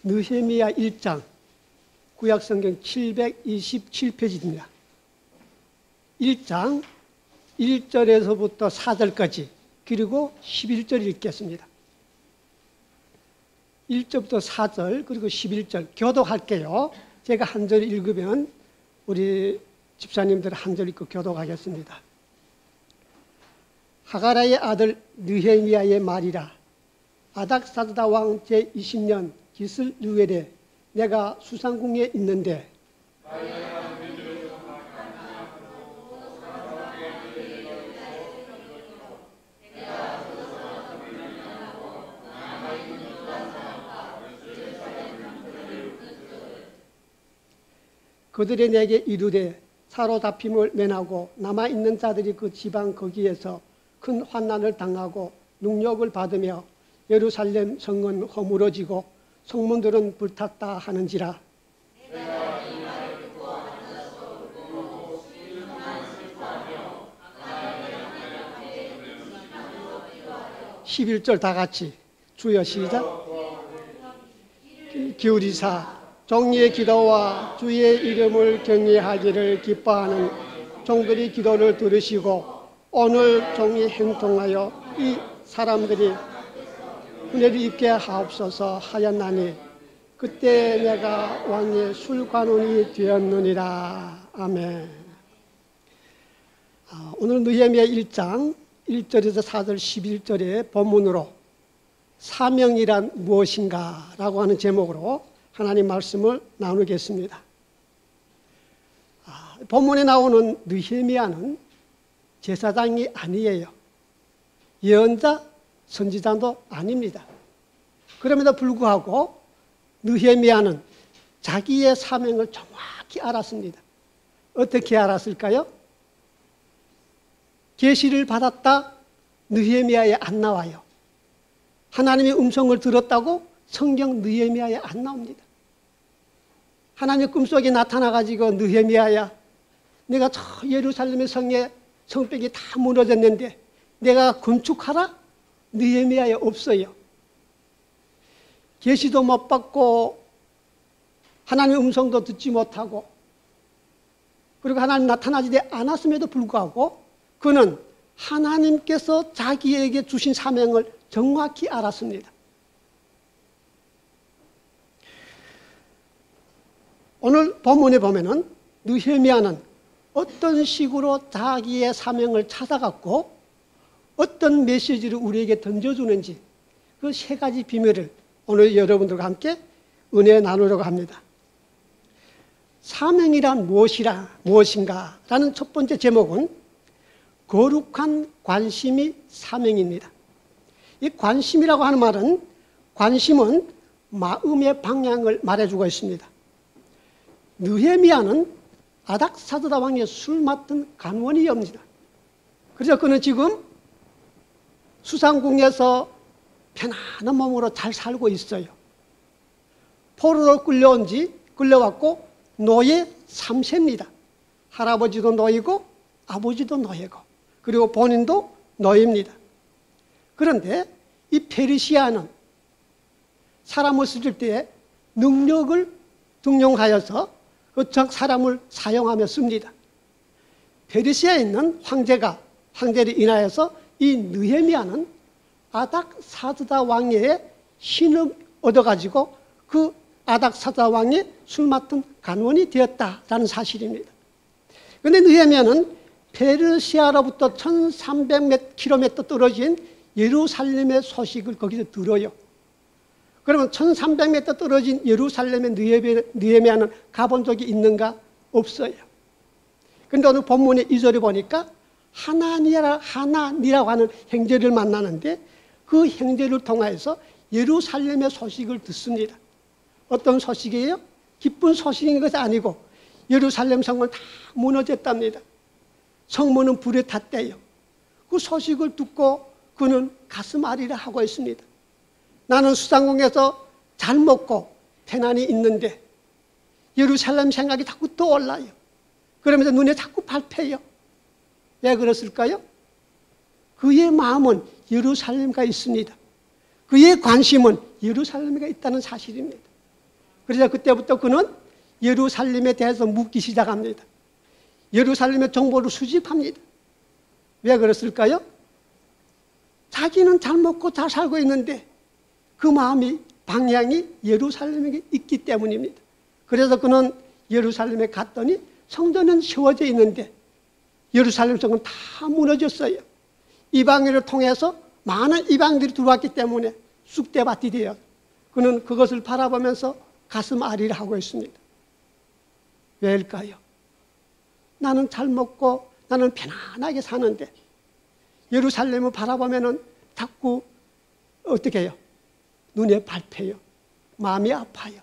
느헤미야 1장, 구약성경 727페이지입니다. 1장 1절에서부터 4절까지, 그리고 11절 읽겠습니다. 1절부터 4절, 그리고 11절 교독할게요. 제가 한 절 읽으면 우리 집사님들 한 절 읽고 교독하겠습니다. 하가라의 아들 느헤미야의 말이라. 아닥사스다 왕 제20년 기슬루엘에 내가 수상궁에 있는데 그들이 내게 이르되 사로잡힘을 면하고 남아있는 자들이 그 지방 거기에서 큰 환난을 당하고 능력을 받으며 예루살렘 성은 허물어지고 성문들은 불탔다 하는지라. 11절 다 같이 주여 시작. 기울이사 정의의 기도와 주의 이름을 경외하기를 기뻐하는 종들이 기도를 들으시고 오늘 종이 행동하여 이 사람들이 은혜를 입게 하옵소서 하였나니 그때 내가 왕의 술관원이 되었느니라. 아멘. 오늘 느헤미야 1장 1절에서 4절 11절의 본문으로 사명이란 무엇인가 라고 하는 제목으로 하나님 말씀을 나누겠습니다. 본문에 나오는 느헤미야는 제사장이 아니에요. 예언자, 선지자도 아닙니다. 그럼에도 불구하고 느헤미야는 자기의 사명을 정확히 알았습니다. 어떻게 알았을까요? 계시를 받았다 느헤미야에 안 나와요. 하나님의 음성을 들었다고 성경 느헤미야에 안 나옵니다. 하나님의 꿈속에 나타나가지고 느헤미야야, 내가 저 예루살렘의 성벽이 다 무너졌는데 내가 건축하라? 느헤미야에 없어요. 계시도 못 받고 하나님의 음성도 듣지 못하고 그리고 하나님 나타나지 않았음에도 불구하고 그는 하나님께서 자기에게 주신 사명을 정확히 알았습니다. 오늘 본문에 보면은 느헤미야는 어떤 식으로 자기의 사명을 찾아갔고 어떤 메시지를 우리에게 던져주는지 그 세 가지 비밀을 오늘 여러분들과 함께 은혜 나누려고 합니다. 사명이란 무엇인가 라는 첫 번째 제목은 거룩한 관심이 사명입니다. 이 관심이라고 하는 말은 관심은 마음의 방향을 말해주고 있습니다. 느헤미야는 아닥사스다 왕의 술 맡은 간원이옵니다. 그래서 그는 지금 수상궁에서 편안한 몸으로 잘 살고 있어요. 포로로 끌려왔고 노예 3세입니다. 할아버지도 노예고 아버지도 노예고 그리고 본인도 노예입니다. 그런데 이 페르시아는 사람을 쓸 때 능력을 등용하여서 그 사람을 사용하며 씁니다. 페르시아에 있는 황제를 인하여서 이 느헤미야는 아닥사스다 왕의 신을 얻어가지고 그 아닥사스다 왕의 술 맡은 간원이 되었다라는 사실입니다. 그런데 느헤미야는 페르시아로부터 1300km 떨어진 예루살렘의 소식을 거기서 들어요. 그러면 1300m 떨어진 예루살렘의 느헤미야는 가본 적이 있는가? 없어요. 그런데 오늘 본문의 2절에 보니까 하나니라고 하는 형제를 만나는데 그 형제를 통해서 예루살렘의 소식을 듣습니다. 어떤 소식이에요? 기쁜 소식인 것이 아니고 예루살렘 성은 다 무너졌답니다. 성문은 불에 탔대요. 그 소식을 듣고 그는 가슴 아리라 하고 있습니다. 나는 수상궁에서 잘 먹고 편안히 있는데 예루살렘 생각이 자꾸 떠올라요. 그러면서 눈에 자꾸 밟혀요. 왜 그랬을까요? 그의 마음은 예루살렘과 있습니다. 그의 관심은 예루살렘에 있다는 사실입니다. 그래서 그때부터 그는 예루살렘에 대해서 묻기 시작합니다. 예루살렘의 정보를 수집합니다. 왜 그랬을까요? 자기는 잘 먹고 잘 살고 있는데 그 마음이 방향이 예루살렘에 있기 때문입니다. 그래서 그는 예루살렘에 갔더니 성전은 세워져 있는데 예루살렘 성은 다 무너졌어요. 이방인을 통해서 많은 이방인들이 들어왔기 때문에 쑥대밭이 되어 그는 그것을 바라보면서 가슴 아리를 하고 있습니다. 왜일까요? 나는 잘 먹고 나는 편안하게 사는데 예루살렘을 바라보면은 자꾸 어떻게 해요? 눈에 밟혀요. 마음이 아파요.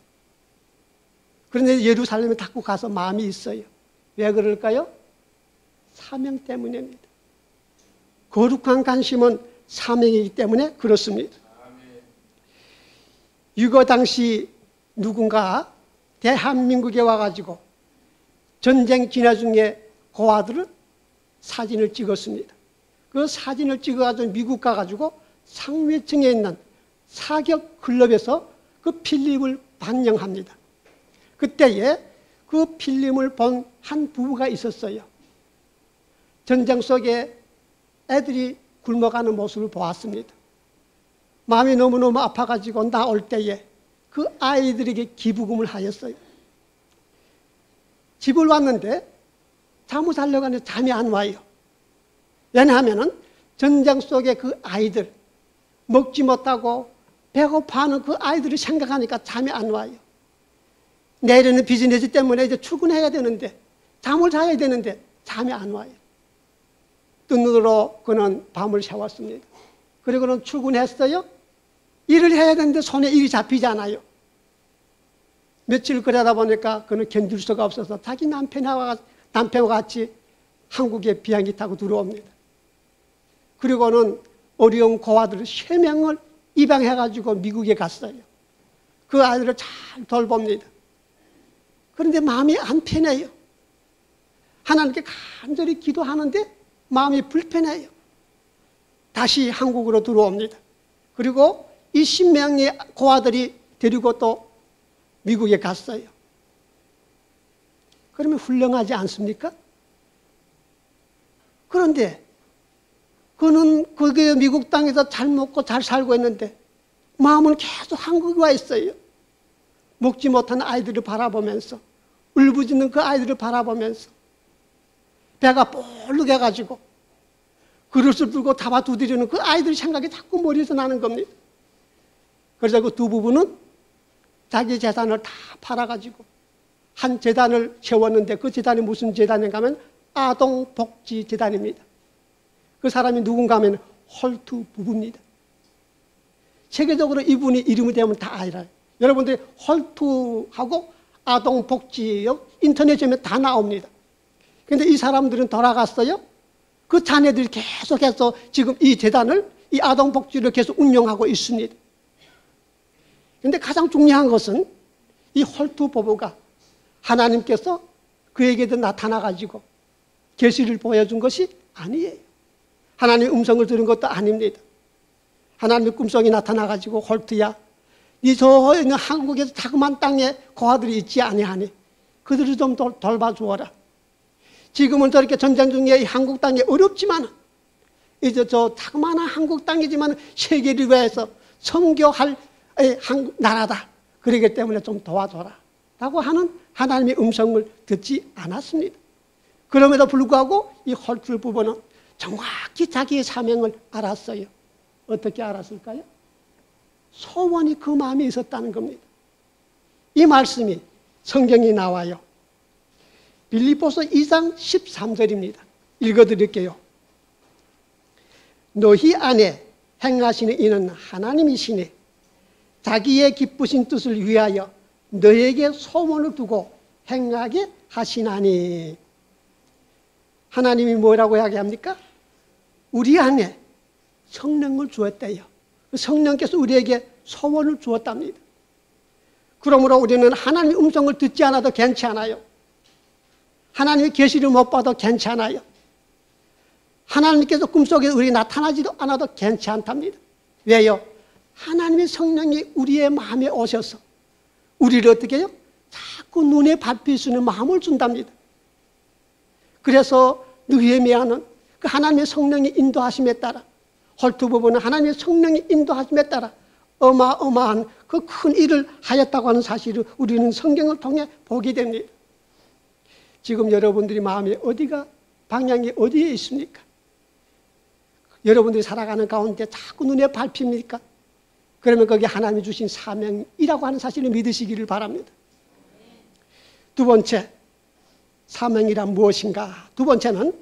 그런데 예루살렘에 자꾸 가서 마음이 있어요. 왜 그럴까요? 사명 때문입니다. 거룩한 관심은 사명이기 때문에 그렇습니다. 유교 당시 누군가 대한민국에 와가지고 전쟁 진화 중에 고아들을 사진을 찍었습니다. 그 사진을 찍어가지고 미국 가가지고 상류층에 있는 사격 클럽에서 그 필름을 방영합니다. 그때에 그 필름을 본 한 부부가 있었어요. 전쟁 속에 애들이 굶어가는 모습을 보았습니다. 마음이 너무너무 아파가지고 나올 때에 그 아이들에게 기부금을 하였어요. 집을 왔는데 잠을 자려고 하는데 잠이 안 와요. 왜냐하면 전쟁 속에 그 아이들, 먹지 못하고 배고파하는 그 아이들을 생각하니까 잠이 안 와요. 내일은 비즈니스 때문에 이제 출근해야 되는데 잠을 자야 되는데 잠이 안 와요. 뜬 눈으로 그는 밤을 새웠습니다. 그리고는 출근했어요. 일을 해야 되는데 손에 일이 잡히지 않아요. 며칠 그러다 보니까 그는 견딜 수가 없어서 자기 남편과 같이 한국에 비행기 타고 들어옵니다. 그리고는 어려운 고아들 3명을 입양해가지고 미국에 갔어요. 그 아이들을 잘 돌봅니다. 그런데 마음이 안 편해요. 하나님께 간절히 기도하는데 마음이 불편해요. 다시 한국으로 들어옵니다. 그리고 20명의 고아들이 데리고 또 미국에 갔어요. 그러면 훌륭하지 않습니까? 그런데 그는 거기에 미국 땅에서 잘 먹고 잘 살고 있는데 마음은 계속 한국에 와 있어요. 먹지 못한 아이들을 바라보면서 울부짖는 그 아이들을 바라보면서 배가 볼록해가지고 그릇을 들고 잡아 두드리는 그 아이들 생각이 자꾸 머리에서 나는 겁니다. 그래서 그 두 부부는 자기 재산을 다 팔아가지고 한 재단을 세웠는데 그 재단이 무슨 재단인가 하면 아동복지재단입니다. 그 사람이 누군가 하면 홀트 부부입니다. 세계적으로 이분이 이름이 되면 다 알아요. 여러분들이 홀트하고 아동복지 인터넷에 다 나옵니다. 그런데 이 사람들은 돌아갔어요. 그 자녀들이 계속해서 지금 이 재단을, 이 아동복지를 계속 운영하고 있습니다. 그런데 가장 중요한 것은 이 홀트 부부가 하나님께서 그에게도 나타나가지고 계시를 보여준 것이 아니에요. 하나님의 음성을 들은 것도 아닙니다. 하나님의 꿈속에 나타나가지고 홀트야, 네 저 한국에서 자그만 땅에 고아들이 있지 아니하니 그들을 좀 돌봐주어라. 지금은 저렇게 전쟁 중에 한국 땅이 어렵지만 이제 저 자그마한 한국 땅이지만 세계를 위해서 선교할 한국 나라다. 그러기 때문에 좀 도와줘라 라고 하는 하나님의 음성을 듣지 않았습니다. 그럼에도 불구하고 이 홀트 부부는 정확히 자기의 사명을 알았어요. 어떻게 알았을까요? 소원이 그 마음에 있었다는 겁니다. 이 말씀이 성경에 나와요. 빌립보서 2장 13절입니다. 읽어드릴게요. 너희 안에 행하시는 이는 하나님이시니 자기의 기쁘신 뜻을 위하여 너에게 소원을 두고 행하게 하시나니. 하나님이 뭐라고 이야기합니까? 우리 안에 성령을 주었대요. 성령께서 우리에게 소원을 주었답니다. 그러므로 우리는 하나님의 음성을 듣지 않아도 괜찮아요. 하나님의 계시를 못 봐도 괜찮아요. 하나님께서 꿈속에 우리 나타나지도 않아도 괜찮답니다. 왜요? 하나님의 성령이 우리의 마음에 오셔서 우리를 어떻게 해요? 자꾸 눈에 밟힐 수 있는 마음을 준답니다. 그래서 느헤미야는 그 하나님의 성령의 인도하심에 따라, 홀트 부부는 하나님의 성령의 인도하심에 따라 어마어마한 그 큰 일을 하였다고 하는 사실을 우리는 성경을 통해 보게 됩니다. 지금 여러분들이 마음이 어디가, 방향이 어디에 있습니까? 여러분들이 살아가는 가운데 자꾸 눈에 밟힙니까? 그러면 거기 하나님이 주신 사명이라고 하는 사실을 믿으시기를 바랍니다. 두 번째, 사명이란 무엇인가? 두 번째는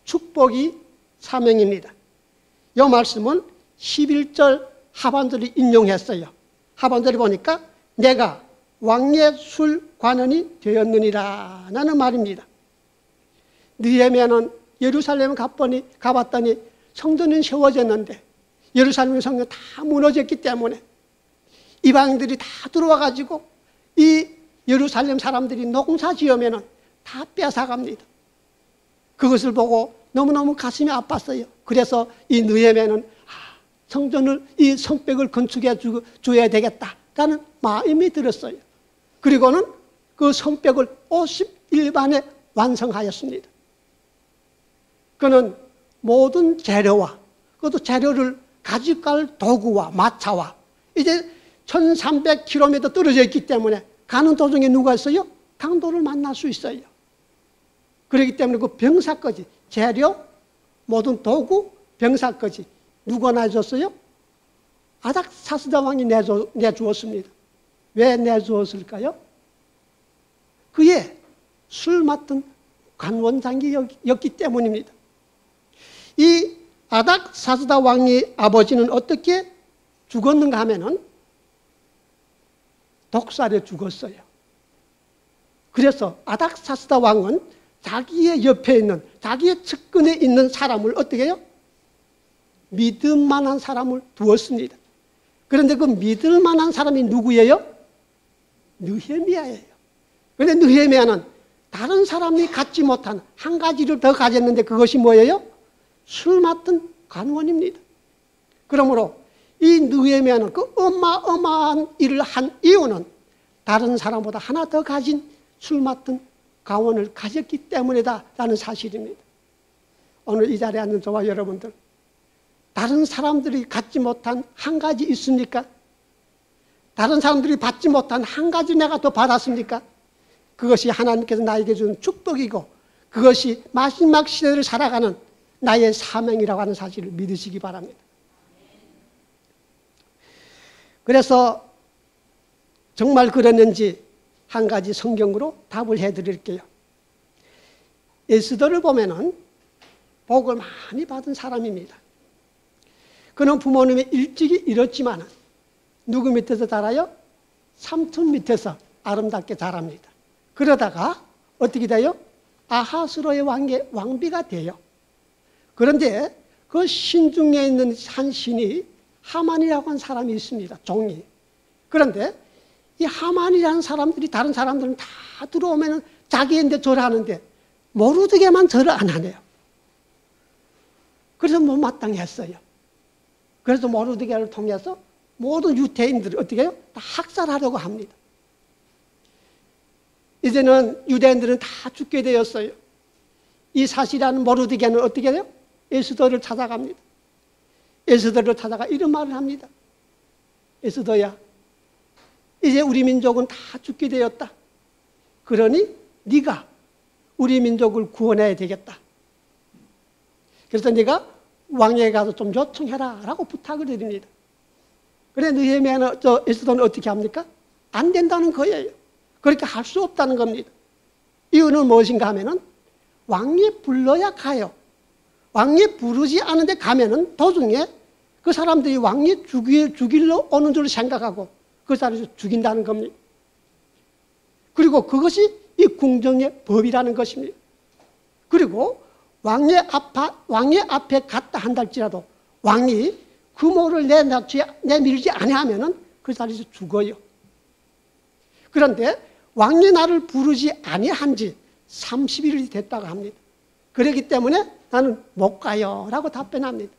축복이 사명입니다. 이 말씀은 11절 하반절을 인용했어요. 하반절에 보니까 내가 왕의 술관원이 되었느니라 라는 말입니다. 느헤미야는 예루살렘 가봤더니 성전은 세워졌는데 예루살렘 성전 다 무너졌기 때문에 이방인들이 다 들어와가지고 이 예루살렘 사람들이 농사 지으면 다 뺏어갑니다. 그것을 보고 너무너무 가슴이 아팠어요. 그래서 이 느헤미야는 성전을, 이 성벽을 건축해 줘야 되겠다라는 마음이 들었어요. 그리고는 그 성벽을 50일 만에 완성하였습니다. 그는 모든 재료와, 그것도 재료를 가져갈 도구와 마차와, 이제 1300km 떨어져 있기 때문에 가는 도중에 누가 있어요? 강도를 만날 수 있어요. 그렇기 때문에 그 병사까지, 재료, 모든 도구, 병사까지 누가 내줬어요? 아닥사스다 왕이 내주었습니다. 왜 내주었을까요? 그의 술 맡은 관원장이었기 때문입니다. 이 아닥사스다 왕의 아버지는 어떻게 죽었는가 하면은 독살에 죽었어요. 그래서 아닥사스다 왕은 자기의 옆에 있는, 자기의 측근에 있는 사람을 어떻게 해요? 믿을 만한 사람을 두었습니다. 그런데 그 믿을 만한 사람이 누구예요? 느헤미야예요. 그런데 느헤미야는 다른 사람이 갖지 못한 한 가지를 더 가졌는데 그것이 뭐예요? 술 맡은 관원입니다. 그러므로 이 느헤미야는 그 어마어마한 일을 한 이유는 다른 사람보다 하나 더 가진 술 맡은 관원을 가졌기 때문이다라는 사실입니다. 오늘 이 자리에 앉은 저와 여러분들, 다른 사람들이 갖지 못한 한 가지 있습니까? 다른 사람들이 받지 못한 한 가지 내가 더 받았습니까? 그것이 하나님께서 나에게 준 축복이고 그것이 마지막 시대를 살아가는 나의 사명이라고 하는 사실을 믿으시기 바랍니다. 그래서 정말 그랬는지 한 가지 성경으로 답을 해드릴게요. 에스더를 보면은 복을 많이 받은 사람입니다. 그는 부모님이 일찍이 잃었지만 누구 밑에서 자라요? 삼촌 밑에서 아름답게 자랍니다. 그러다가 어떻게 돼요? 아하스로의 왕비가 돼요. 그런데 그 신 중에 있는 한 신이 하만이라고 하는 사람이 있습니다. 종이. 그런데 이 하만이라는 사람들이, 다른 사람들은 다 들어오면 자기인데 절하는데 모르드게만 절을 안 하네요. 그래서 못마땅했어요. 그래서 모르드게를 통해서 모든 유대인들을 어떻게 해요? 다 학살하려고 합니다. 이제는 유대인들은 다 죽게 되었어요. 이 사실이라는 모르드게는 어떻게 해요? 에스더를 찾아갑니다. 에스더를 찾아가 이런 말을 합니다. 에스더야, 이제 우리 민족은 다 죽게 되었다. 그러니 네가 우리 민족을 구원해야 되겠다. 그래서 네가 왕에게 가서 좀 요청해라 라고 부탁을 드립니다. 그래 느헤미야는 에스더는 어떻게 합니까? 안 된다는 거예요. 그렇게 할 수 없다는 겁니다. 이유는 무엇인가 하면은 왕이 불러야 가요. 왕이 부르지 않은데 가면은 도중에 그 사람들이 왕이 죽이러 오는 줄 생각하고 그 사람을 죽인다는 겁니다. 그리고 그것이 이 궁정의 법이라는 것입니다. 그리고 왕의 앞에 갔다 한달지라도 왕이 규모를 내밀지 아니하면은 그 자리에서 죽어요. 그런데 왕이 나를 부르지 아니한 지 30일이 됐다고 합니다. 그렇기 때문에 나는 못 가요 라고 답변합니다.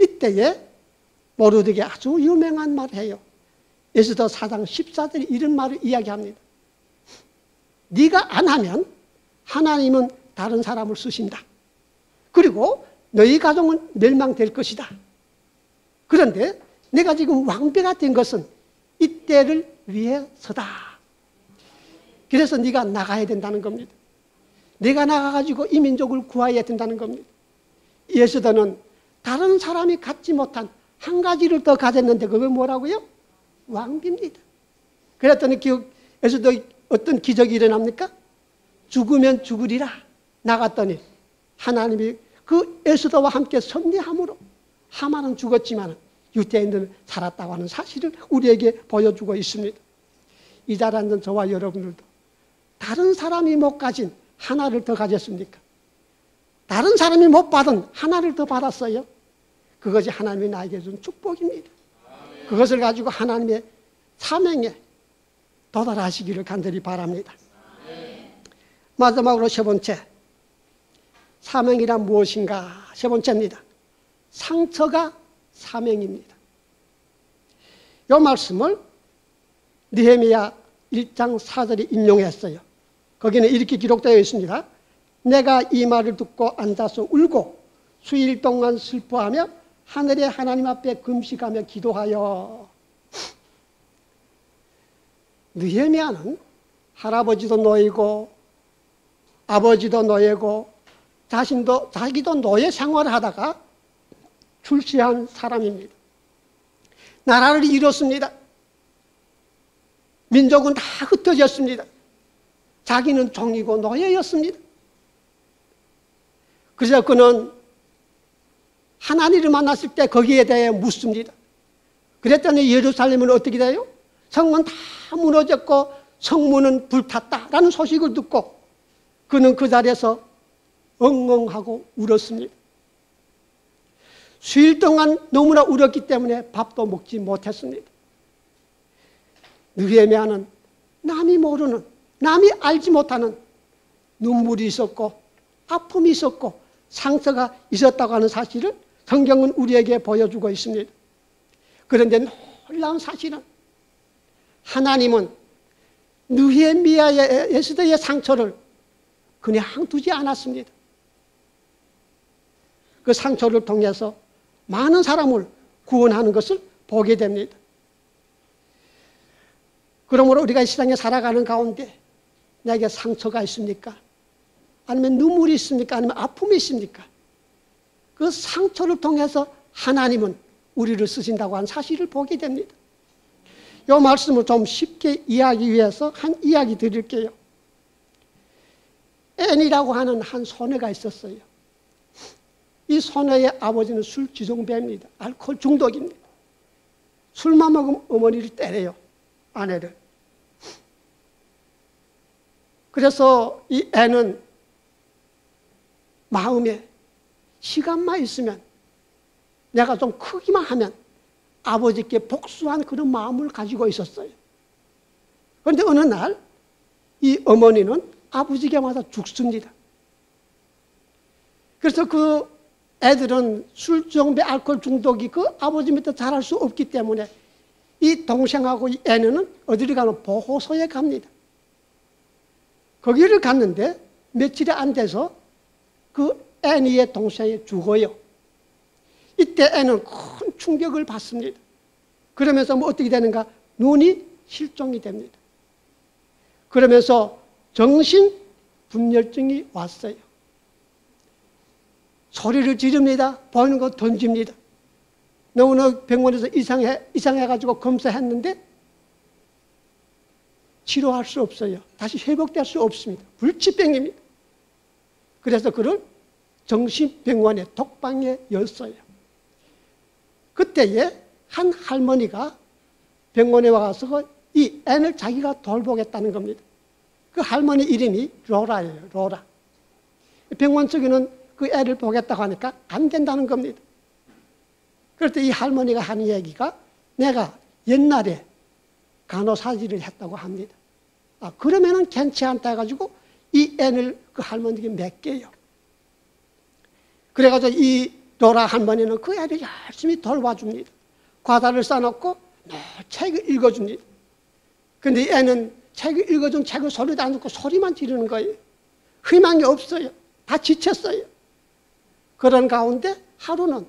이때에 모르드게 아주 유명한 말을 해요. 에스더 4장 14절에 이런 말을 이야기합니다. 네가 안 하면 하나님은 다른 사람을 쓰신다. 그리고 너희 가정은 멸망될 것이다. 그런데 내가 지금 왕비가 된 것은 이때를 위해서다. 그래서 네가 나가야 된다는 겁니다. 네가 나가가지고 이 민족을 구해야 된다는 겁니다. 에스더는 다른 사람이 갖지 못한 한 가지를 더 가졌는데 그게 뭐라고요? 왕비입니다. 그랬더니 에스더 어떤 기적이 일어납니까? 죽으면 죽으리라 나갔더니 하나님이 그 에스더와 함께 섭리함으로 하만은 죽었지만 유대인들은 살았다고 하는 사실을 우리에게 보여주고 있습니다. 이 자리에 앉은 저와 여러분들도 다른 사람이 못 가진 하나를 더 가졌습니까? 다른 사람이 못 받은 하나를 더 받았어요. 그것이 하나님이 나에게 준 축복입니다. 그것을 가지고 하나님의 사명에 도달하시기를 간절히 바랍니다. 마지막으로 세 번째, 사명이란 무엇인가? 세 번째입니다. 상처가 사명입니다. 이 말씀을 느헤미야 1장 4절에 인용했어요. 거기는 이렇게 기록되어 있습니다. 내가 이 말을 듣고 앉아서 울고 수일 동안 슬퍼하며 하늘의 하나님 앞에 금식하며 기도하여. 느헤미야는 할아버지도 노예고 아버지도 노예고 자기도 노예 생활을 하다가 출세한 사람입니다. 나라를 잃었습니다. 민족은 다 흩어졌습니다. 자기는 종이고 노예였습니다. 그래서 그는 하나님을 만났을 때 거기에 대해 묻습니다. 그랬더니 예루살렘은 어떻게 돼요? 성은 다 무너졌고 성문은 불탔다라는 소식을 듣고 그는 그 자리에서 엉엉하고 울었습니다. 수일 동안 너무나 울었기 때문에 밥도 먹지 못했습니다. 느헤미야는 남이 모르는, 남이 알지 못하는 눈물이 있었고 아픔이 있었고 상처가 있었다고 하는 사실을 성경은 우리에게 보여주고 있습니다. 그런데 놀라운 사실은 하나님은 느헤미야의 에스더의 상처를 그냥 두지 않았습니다. 그 상처를 통해서 많은 사람을 구원하는 것을 보게 됩니다. 그러므로 우리가 이 세상에 살아가는 가운데 내게 상처가 있습니까? 아니면 눈물이 있습니까? 아니면 아픔이 있습니까? 그 상처를 통해서 하나님은 우리를 쓰신다고 하는 사실을 보게 됩니다. 이 말씀을 좀 쉽게 이해하기 위해서 한 이야기 드릴게요. 앤이라고 하는 한 소녀가 있었어요. 이 소녀의 아버지는 술지종배입니다. 알코올 중독입니다. 술만 먹으면 어머니를 때려요. 아내를. 그래서 이 앤은 마음에 시간만 있으면 내가 좀 크기만 하면 아버지께 복수한 그런 마음을 가지고 있었어요. 그런데 어느 날 이 어머니는 아버지께 맞아 죽습니다. 그래서 그 애들은 술정배 알코올 중독이 그 아버지 밑에 자랄 수 없기 때문에 이 동생하고 이 애는 어디를 가면 보호소에 갑니다. 거기를 갔는데 며칠이 안 돼서 그 애니의 동생이 죽어요. 이때 애는 큰 충격을 받습니다. 그러면서 뭐 어떻게 되는가? 눈이 실종이 됩니다. 그러면서 정신분열증이 왔어요. 소리를 지릅니다. 보이는 거 던집니다. 너무나 병원에서 이상해가지고 검사했는데 치료할 수 없어요. 다시 회복될 수 없습니다. 불치병입니다. 그래서 그를 정신병원의 독방에 였어요. 그때에 한 할머니가 병원에 와서 이 애를 자기가 돌보겠다는 겁니다. 그 할머니 이름이 로라예요. 로라. 병원 측에는 그 애를 보겠다고 하니까 안 된다는 겁니다. 그럴 때 이 할머니가 하는 얘기가 내가 옛날에 간호사질을 했다고 합니다. 그러면은 괜찮다 해가지고 이 애를 그 할머니에게 맡겨요. 그래가지고 이 로라 할머니는 그 애를 열심히 돌봐줍니다. 과자를 싸놓고 책을 읽어줍니다. 근데 애는 책을 읽어준 책을 소리도 안 듣고 소리만 지르는 거예요. 희망이 없어요. 다 지쳤어요. 그런 가운데 하루는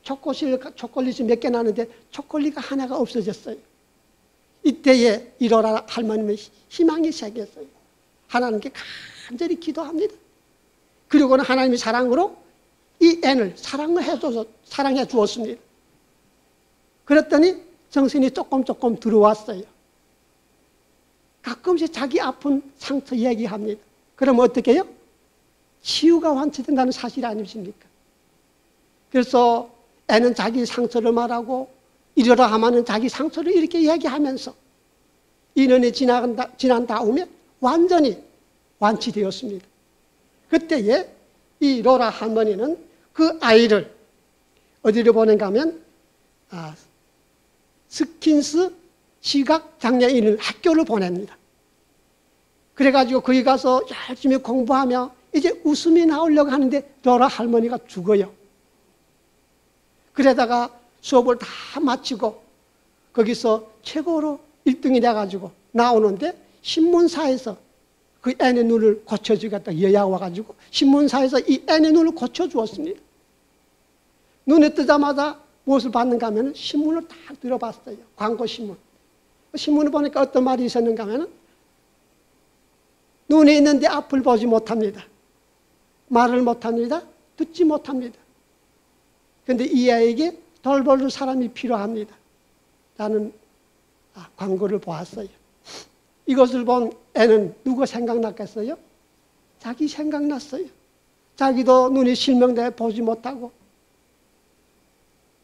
초콜릿이 몇 개 나는데 초콜릿가 하나가 없어졌어요. 이때에 이로라 할머님의 희망이 생겼어요. 하나님께 간절히 기도합니다. 그리고는 하나님이 사랑으로 이 애를 사랑해 주었습니다. 그랬더니 정신이 조금 들어왔어요. 가끔씩 자기 아픈 상처 얘기합니다. 그러면 어떻게 해요? 치유가 완치된다는 사실 아니십니까? 그래서 애는 자기 상처를 말하고 이러라 하면은 자기 상처를 이렇게 얘기하면서 2년이 지난 다음에 완전히 완치되었습니다. 그때에 이 로라 할머니는 그 아이를 어디로 보낸가 하면 스킨스 시각장애인 학교를 보냅니다. 그래가지고 거기 가서 열심히 공부하며 이제 웃음이 나오려고 하는데 로라 할머니가 죽어요. 그러다가 수업을 다 마치고 거기서 최고로 1등이 돼가지고 나오는데 신문사에서 그 애의 눈을 고쳐주겠다 여야가 와가지고 신문사에서 이 애의 눈을 고쳐주었습니다. 눈에 뜨자마자 무엇을 봤는가 하면 신문을 딱 들어봤어요. 광고 신문. 신문을 보니까 어떤 말이 있었는가 하면 눈이 있는데 앞을 보지 못합니다. 말을 못합니다. 듣지 못합니다. 그런데 이 아이에게 돌볼 사람이 필요합니다. 라는 광고를 보았어요. 이것을 본 애는 누가 생각났겠어요? 자기 생각났어요. 자기도 눈이 실명돼 보지 못하고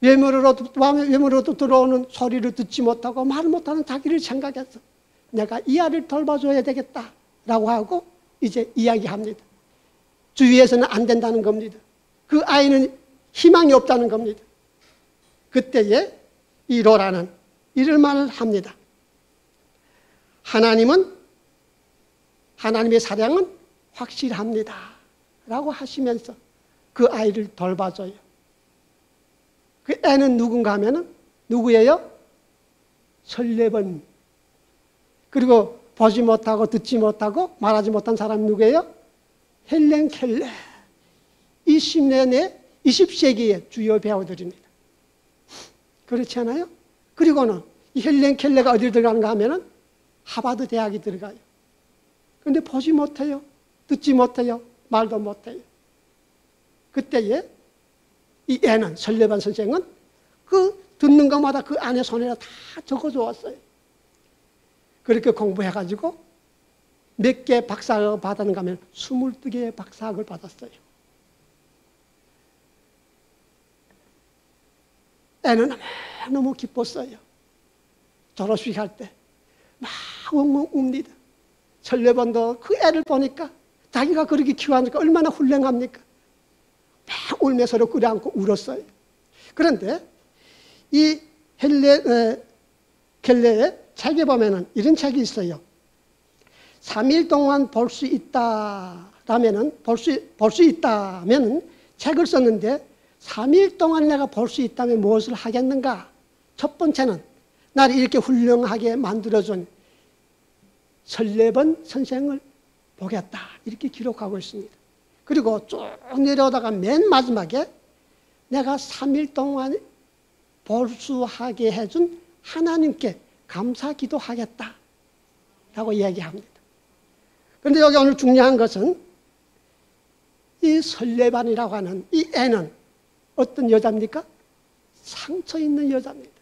외모로도 들어오는 소리를 듣지 못하고 말 못하는 자기를 생각했어. 내가 이 아이를 돌봐줘야 되겠다라고 하고 이제 이야기합니다. 주위에서는 안 된다는 겁니다. 그 아이는 희망이 없다는 겁니다. 그때에 이 로라는 이런 말을 합니다. 하나님의 사랑은 확실합니다. 라고 하시면서 그 아이를 돌봐줘요. 그 애는 누군가 하면은 누구예요? 설레번. 그리고 보지 못하고 듣지 못하고 말하지 못한 사람이 누구예요? 헬렌 켈러. 20세기의 주요 배우들입니다. 그렇지 않아요? 그리고는 이 헬렌 켈러가 어디로 들어가는가 하면은 하버드 대학에 들어가요. 그런데 보지 못해요. 듣지 못해요. 말도 못해요. 그때에 이 애는 설레반 선생은 그 듣는 것마다 그 안에 손에다 다 적어주었어요. 그렇게 공부해가지고 몇 개 박사학을 받았는가 하면 22개의 박사학을 받았어요. 애는 너무 기뻤어요. 졸업식 할 때 막 웅웅 웁니다. 설레반도 그 애를 보니까 자기가 그렇게 키워하니까 얼마나 훌륭합니까? 막 울면서 끌어안고 울었어요. 그런데 이 켈레의 책에 보면은 이런 책이 있어요. 3일 동안 볼 수 있다라면은 볼 수 있다면은 책을 썼는데 3일 동안 내가 볼 수 있다면 무엇을 하겠는가? 첫 번째는 나를 이렇게 훌륭하게 만들어준 설레번 선생을 보겠다. 이렇게 기록하고 있습니다. 그리고 쭉 내려오다가 맨 마지막에 내가 3일 동안 볼수하게 해준 하나님께 감사 기도하겠다. 라고 이야기합니다. 그런데 여기 오늘 중요한 것은 이 설레반이라고 하는 이 애는 어떤 여자입니까? 상처 있는 여자입니다.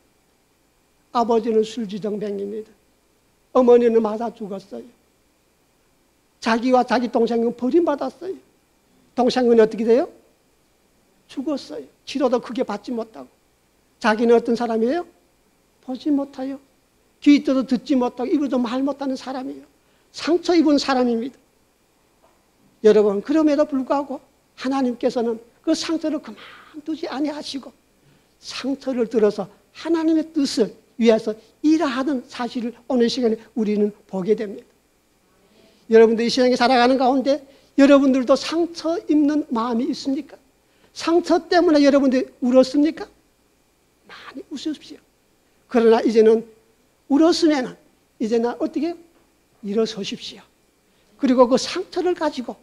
아버지는 술주정뱅입니다. 어머니는 맞아 죽었어요. 자기와 자기 동생은 버림받았어요. 동생은 어떻게 돼요? 죽었어요. 치료도 크게 받지 못하고. 자기는 어떤 사람이에요? 보지 못해요. 귀 떠도 듣지 못하고 입으로도 말 못하는 사람이에요. 상처 입은 사람입니다. 여러분, 그럼에도 불구하고 하나님께서는 그 상처를 그만두지 아니하시고 상처를 들어서 하나님의 뜻을 위해서 일하는 사실을 오늘 시간에 우리는 보게 됩니다. 여러분들 이 세상에 살아가는 가운데 여러분들도 상처 입는 마음이 있습니까? 상처 때문에 여러분들이 울었습니까? 많이 웃으십시오. 그러나 이제는 울었으면 이제는 어떻게 일어서십시오. 그리고 그 상처를 가지고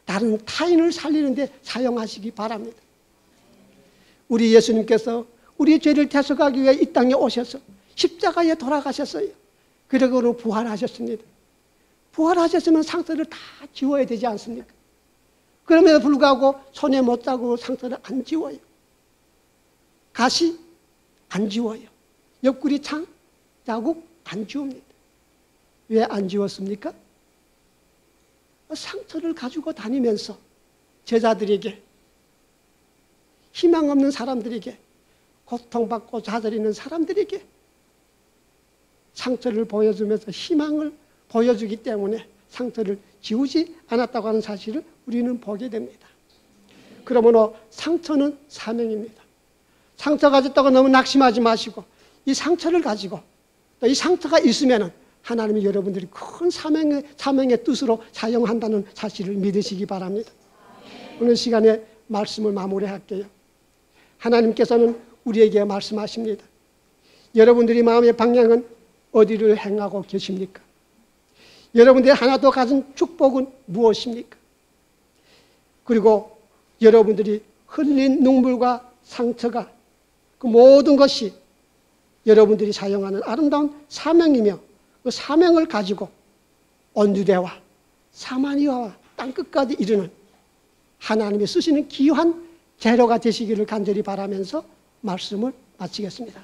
다른 타인을 살리는 데 사용하시기 바랍니다. 우리 예수님께서 우리 죄를 대속하기 위해 이 땅에 오셔서 십자가에 돌아가셨어요. 그리고 부활하셨습니다. 부활하셨으면 상처를 다 지워야 되지 않습니까? 그럼에도 불구하고 손에 못 자고 상처를 안 지워요. 가시 안 지워요. 옆구리 창 자국 안 지웁니다. 왜 안 지웠습니까? 상처를 가지고 다니면서 제자들에게, 희망 없는 사람들에게, 고통받고 좌절있는 사람들에게 상처를 보여주면서 희망을 보여주기 때문에 상처를 지우지 않았다고 하는 사실을 우리는 보게 됩니다. 그러므로 상처는 사명입니다. 상처 가졌다고 너무 낙심하지 마시고 이 상처를 가지고 또 이 상처가 있으면 하나님이 여러분들이 큰 사명의 뜻으로 사용한다는 사실을 믿으시기 바랍니다. 오늘 시간에 말씀을 마무리할게요. 하나님께서는 우리에게 말씀하십니다. 여러분들이 마음의 방향은 어디를 행하고 계십니까? 여러분들이 하나도 가진 축복은 무엇입니까? 그리고 여러분들이 흘린 눈물과 상처가 그 모든 것이 여러분들이 사용하는 아름다운 사명이며 그 사명을 가지고 온 유대와 사마리아와 땅끝까지 이르는 하나님이 쓰시는 귀한 재료가 되시기를 간절히 바라면서 말씀을 마치겠습니다.